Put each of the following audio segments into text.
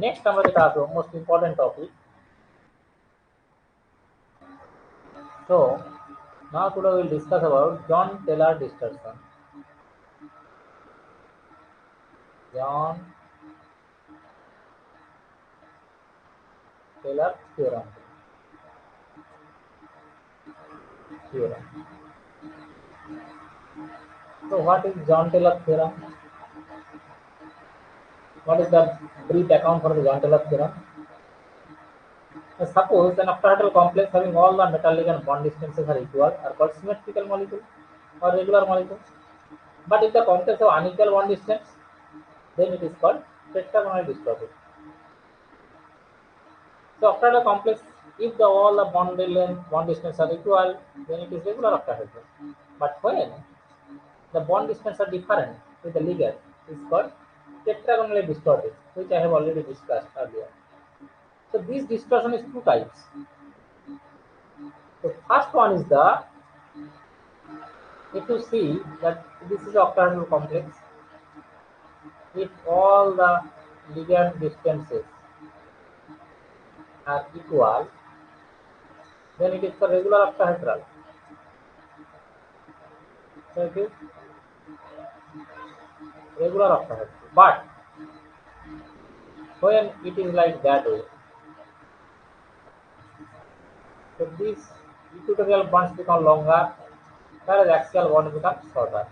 Next আমরা যেটা আসবো most important topic. So now today we will discuss about John Taylor distortion. John Taylor theorem. So what is John Taylor theorem? What is the brief account for the John Taylor theorem? Suppose an octahedral complex having all the metallic and bond distances are equal are called symmetrical molecule or regular molecule. But if the complex have unequal bond distance, then it is called tetragonal distorted. So octahedral complex, if all the bond length, bond distance are equal, then it is regular octahedral. But when the bond distance are different with the ligand, it is called tetragonally distorted, which I have already discussed earlier. So this distortion is two types. The first one is the, if you see that this is octahedral complex, if all the ligand distances are equal, then it is the regular octahedral. So it is regular octahedral. But when it is like that way, so these equatorial bonds become longer, whereas axial bonds become shorter.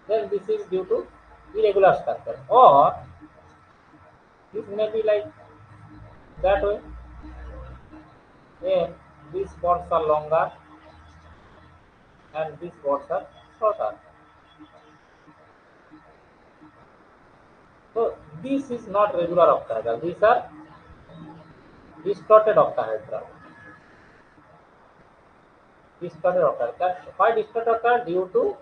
Then this is due to irregular structure, or this may be like that way, where these bonds are longer and these bonds are shorter. So this is not regular octahedral, these are distorted octahedral. Distorted octahedral. Why distorted octahedral? Due to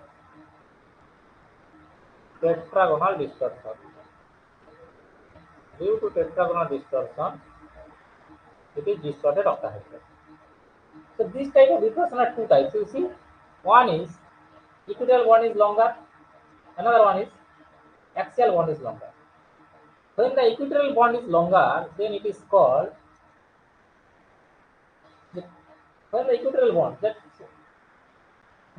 tetragonal distortion. Due to tetragonal distortion, it is distorted octahedral. So this type of distortion are two types. You see, one is equatorial bond is longer, another one is axial bond is longer. When the equatorial bond is longer, then it is called, when the equatorial bond, that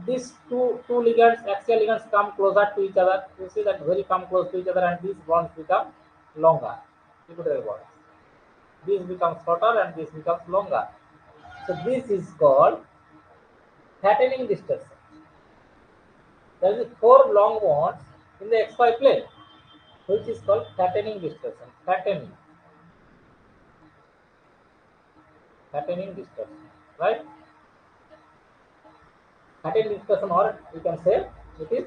these two ligands, axial ligands come closer to each other. You see that very come close to each other, and these bonds become longer, equatorial bonds. This becomes shorter and this becomes longer. So this is called flattening distortion. There is four long bonds in the xy plane, which is called flattening distortion. Flattening distortion, right? Flattening distortion, or you can say it is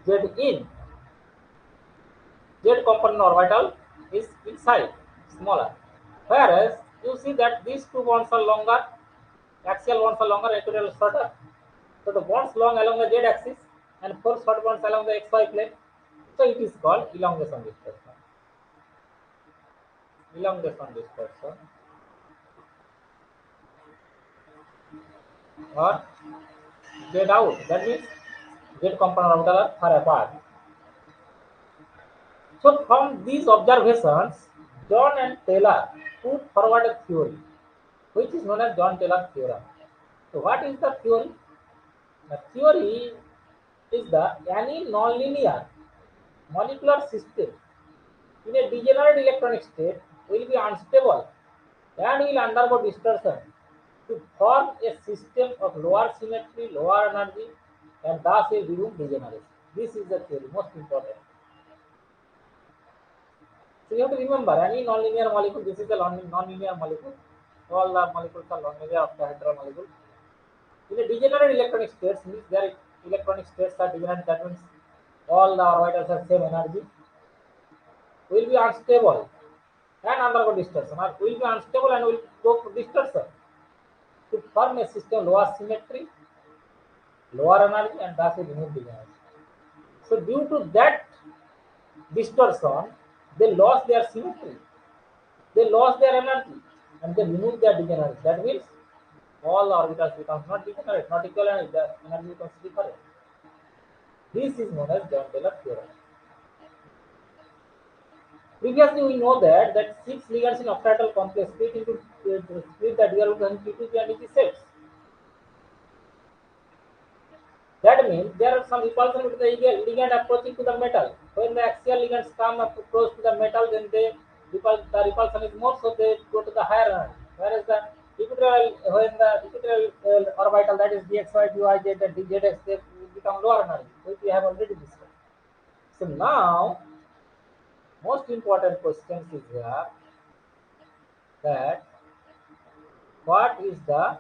Z in. Z component orbital is inside, smaller. Whereas you see that these two bonds are longer, axial bonds are longer, equatorial shorter. So the bonds long along the z axis and four short bonds along the xy plane. So it is called elongation distortion. Elongation distortion, or Z out. That means Z component orbital are far apart. So from these observations, John and Taylor put forward a theory, which is known as John Taylor theorem. So what is the theory? The theory is the any nonlinear molecular system in a degenerate electronic state will be unstable and will undergo distortion to form a system of lower symmetry, lower energy, and thus will remove degeneration. This is the theory, most important. So you have to remember any nonlinear molecule, this is a nonlinear molecule. All the molecules are nonlinear octahedral molecule. In a degenerate electronic states means their electronic states are degenerate, that means all the orbitals have same energy, will be unstable and undergo distortion, or will be unstable and will go for distortion to form a system lower symmetry, lower energy, and thus will remove degeneration. So due to that distortion, they lost their symmetry, they lost their energy, and they remove their degeneration. That means all the orbitals becomes not degenerate, not equal energy, the energy becomes different. This is known as John Taylor theorem. Previously, we know that six ligands in octahedral complex split the d orbital P2G and EG sets. That means there are some repulsion with the ligand approaching to the metal. When the axial ligands come up close to the metal, then the repulsion is more, so they go to the higher energy. Whereas the equatorial, when the equatorial orbital, that is dxy, dyz, and dzx, they become lower energy, which we have already discussed. So now, most important question is here that what is the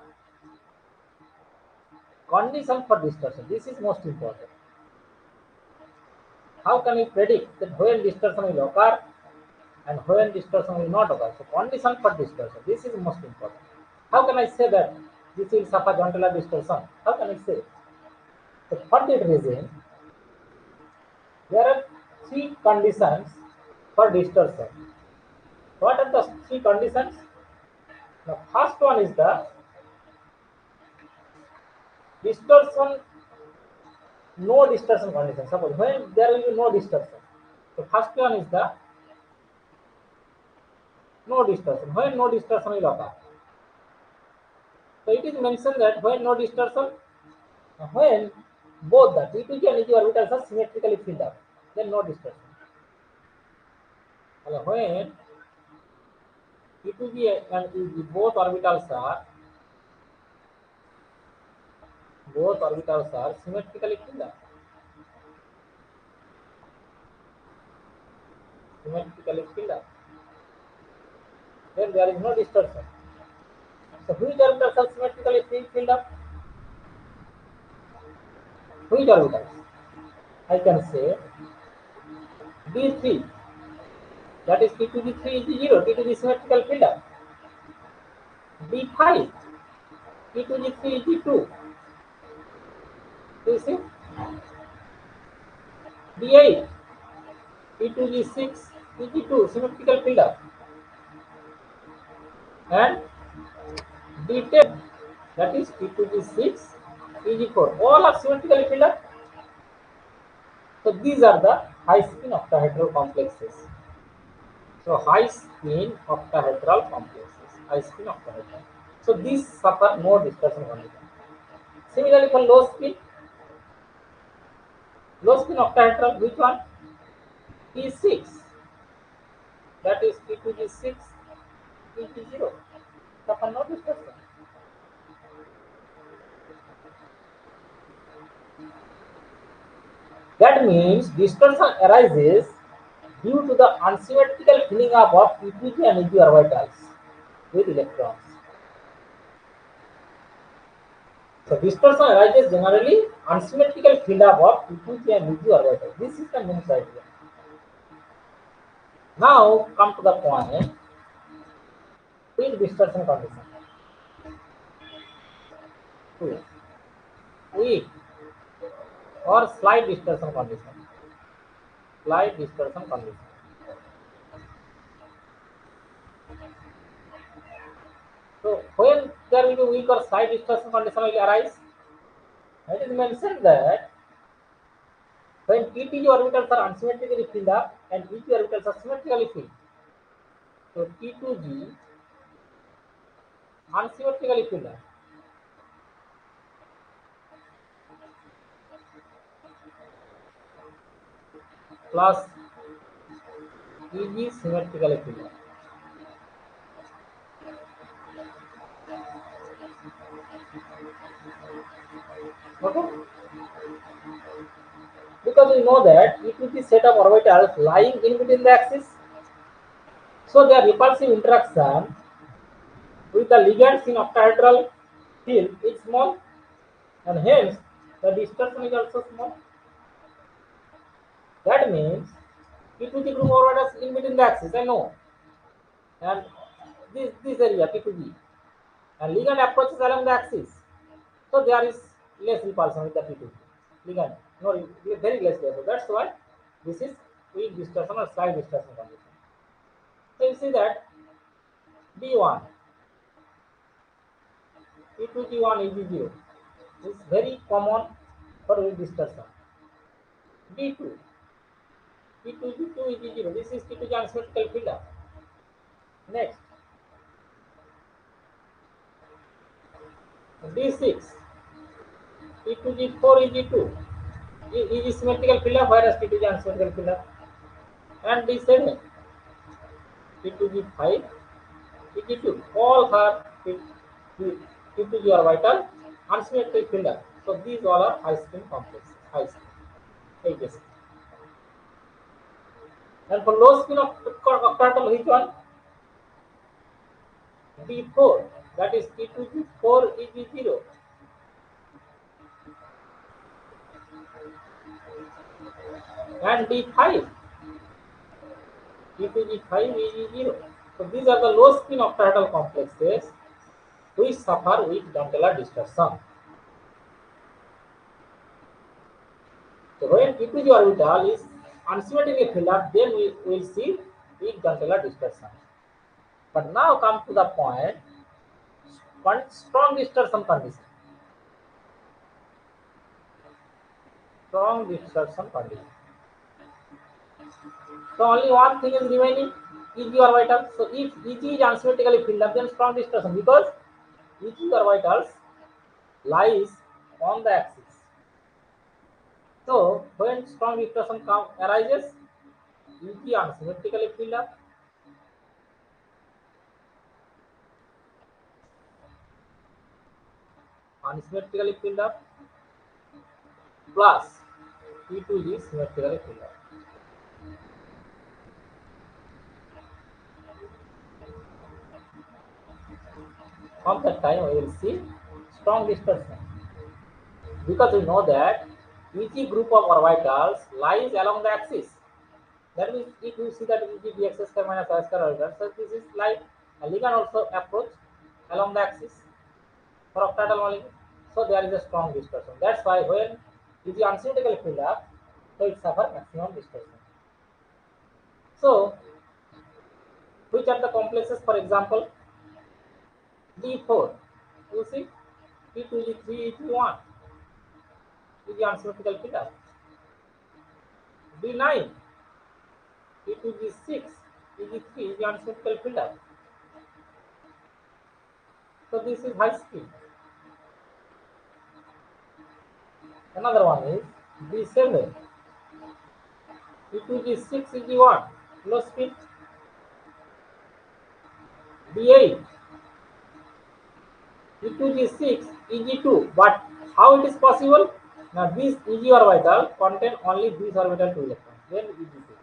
condition for distortion? This is most important. How can we predict that when distortion will occur and when distortion will not occur? So condition for distortion, this is most important. How can I say that this will suffer Jahn distortion? How can I say? So for that reason, there are three conditions for distortion. What are the three conditions? The first one is the distortion, no distortion condition. Suppose when there will be no distortion. The first one is the no distortion. When no distortion will occur. So it is mentioned that when no distortion, when both the T2G and EG orbitals are symmetrically filled up, then no distortion. When T2G and EG both orbitals are symmetrically filled up. Symmetrically filled up. Then there is no distortion. So which orbitals are symmetrically filled up? Which orbitals? I can say D3, that is T2G3 EG0, T2G symmetrical filled up. D5, T2G3 EG2. Do you see? D8, T2G6 EG2 symmetrical filled up. And D10, that is T2G6 EG4. All are symmetrically filled up. So these are the high spin octahedral complexes. So high spin octahedral complexes. High spin octahedral. So these suffer no distortion condition. Similarly for low spin octahedral, which one? T6, that is T2G6 EG0. Suffer no distortion. That means distortion arises due to the unsymmetrical filling up of P2G and EG orbitals with electrons. So distortion arises generally unsymmetrical fill up of P2G and EG orbitals. This is the main criteria. Now come to the point with distortion condition. Two. Weak or slight distortion condition. Slight distortion condition. So when there will be weak or slight distortion condition will arise, it is mentioned that when TTG orbitals are unsymmetrically filled up and EG orbitals are symmetrically filled, so T2G unsymmetrically filled up plus EG symmetrically filled up. Okay? Because we know that T2G set of orbitals lying in between the axis, so their repulsive interaction with the ligands in octahedral field is small, and hence the distortion is also small. That means T2G group orbitals in between the axis, I know, and this area T2G, and ligand approaches along the axis, so there is less repulsion with the T2G ligand, no, very less level. That's why this is weak distortion or slight distortion condition. So you see that D1, T2G1 EG0 is very common for weak distortion. D2, T2G2 is 0. This is T2G unsymmetrical field. Next, D6, T2G4 is 2. Is symmetrical field, whereas T2G unsymmetrical field. And D7, T2G5 is 2. All are T2G orbital unsymmetrical field. So these all are high spin complexes. High spin. Ages. And for low spin of octatal, which one? D4, that is T2G4 is 0. And D5, T2G5 is 0. So these are the low spin octatal complexes which suffer with Donteller distortion. So when T2G orbital is unsymmetrically filled up, then we will see weak Donteller distortion. But now come to the point, strong distortion condition. Strong distortion condition. So only one thing is remaining, EG orbital. So if EG is unsymmetrically filled up, then strong distortion, because EG orbitals lies on the axis. So when strong distortion arises, EG unsymmetrically filled up, plus T2G symmetrically filled up. From that time we will see strong distortion, because we know that each group of orbitals lies along the axis. That means if you see that EG dx square minus y square orbital, so this is like a ligand also approach along the axis for octatal molecule. So there is a strong distortion. That's why when EG unsymmetrically filled up, so it suffers maximum distortion. So which are the complexes? For example, D4, you see T2G3 T1 is the unsymmetrical filled. D9, T2G6 Eg3 is the unsymmetrical filled. So this is high speed. Another one is D7, T2G6 Eg1 low speed. D8, T2G6 Eg2. But how it is possible? Now this Eg orbital contain only these orbital 2 electrons, then Eg2.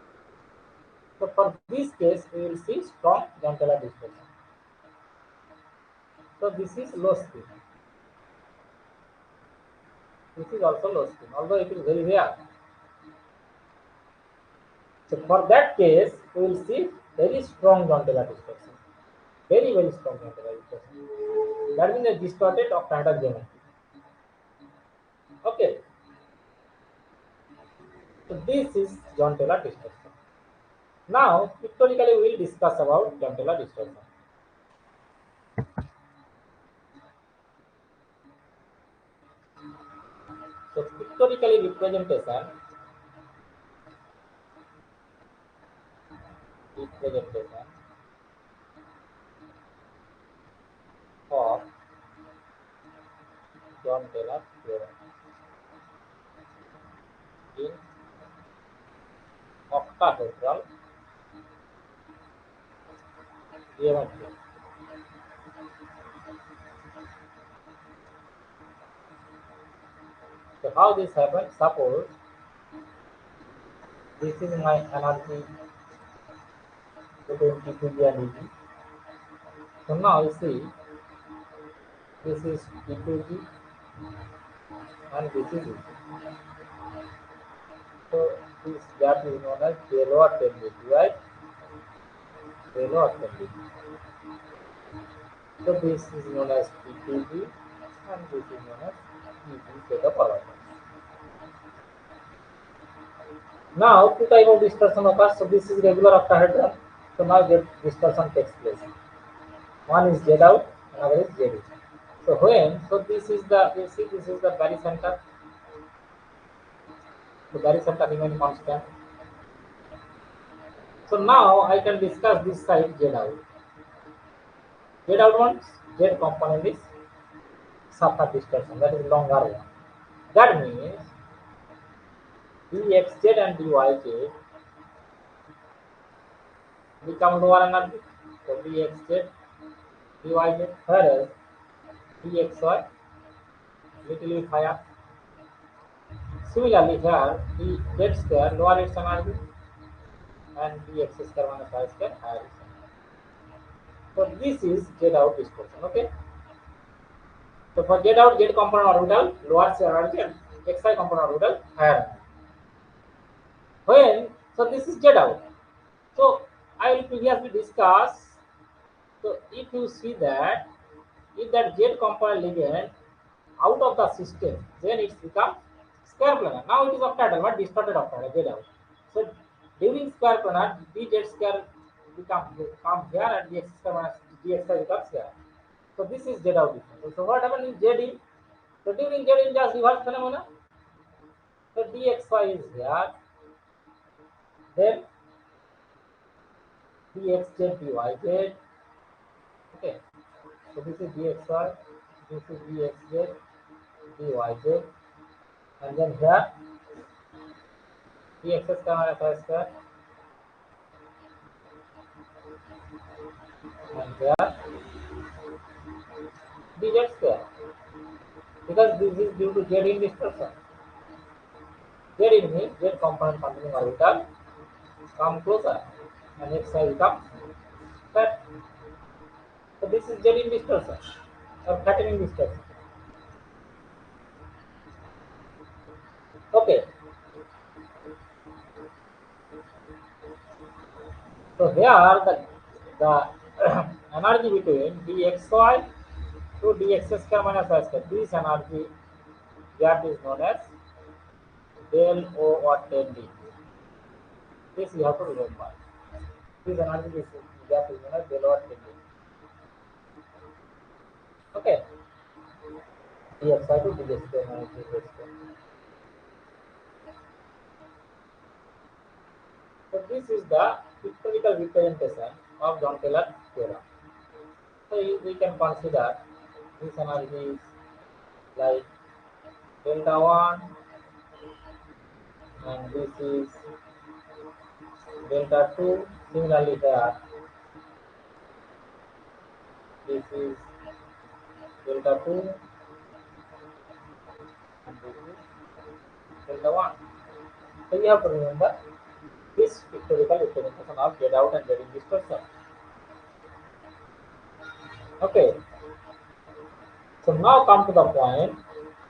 So for this case, we will see strong Donteller distortion. So this is low spin. This is also low spin, although it is very rare. So for that case, we will see very strong Donteller distortion. Very, very strong Donteller distortion. That means a distorted octaedral geometry. Okay. So this is Donteller distortion. Now, pictorially we will discuss about Donteller distortion. So pictorially representation of Donteller theorem in octahedral geometry. So how this happens? Suppose this is my energy between T2G and EG. So now you see this is T2G and this is EG. So this gap is known as delta or 10 right? Delta or 10. So this is known as T2G and this is known as EG set of orbitals. Now two type of distortion occurs. So this is regular octahedron. So now the distortion takes place. One is Z out, another is Z in. So when, so this is the, you see this is the barycenter. The barycenter remains constant. So now I can discuss this side Z out. Z out means Z component is suffer distortion, that is longer one. That means dxz and dyz become lower energy. So dxz, dyz, whereas dxy little bit higher. Similarly here dz square lower its energy and dx square minus y square higher its energy. So this is z out distortion. Okay. So for z out, z component orbital lower energy and xi component orbital higher energy. When so this is z out. So I will previously discuss. So if you see that if that Z component ligand out of the system, then it's become square planar. Now it is octahedral, but distorted octahedral, Z out. So during square planar, dz square come here and dx square minus dxi becomes here. So this is Z out difference. So what happened in Z in? So during Z in just reverse phenomena. So dxy is here, then dxz dyz. Okay. So this is dxy, this is dxz, dyz, and then here dx square minus y square, and here dz square, because this is due to z in distortion. Z in means z component containing orbital come closer, and xi becomes fat. So this is z in distortion or flattening distortion. Okay. So here the energy between dxy to dx square minus y square, this energy gap is known as del O or del D. This you have to remember. This energy gap is known as del O or del D. Okay. dxy to dx square minus dx square. So this is the pictorial representation of Jahn-Taylor theorem. So we can consider this energy is like delta 1 and this is delta 2. Similarly here this is delta 2 and this is delta 1. So you have to remember this pictorial representation of Z out and Z in distortion. Okay. So now come to the point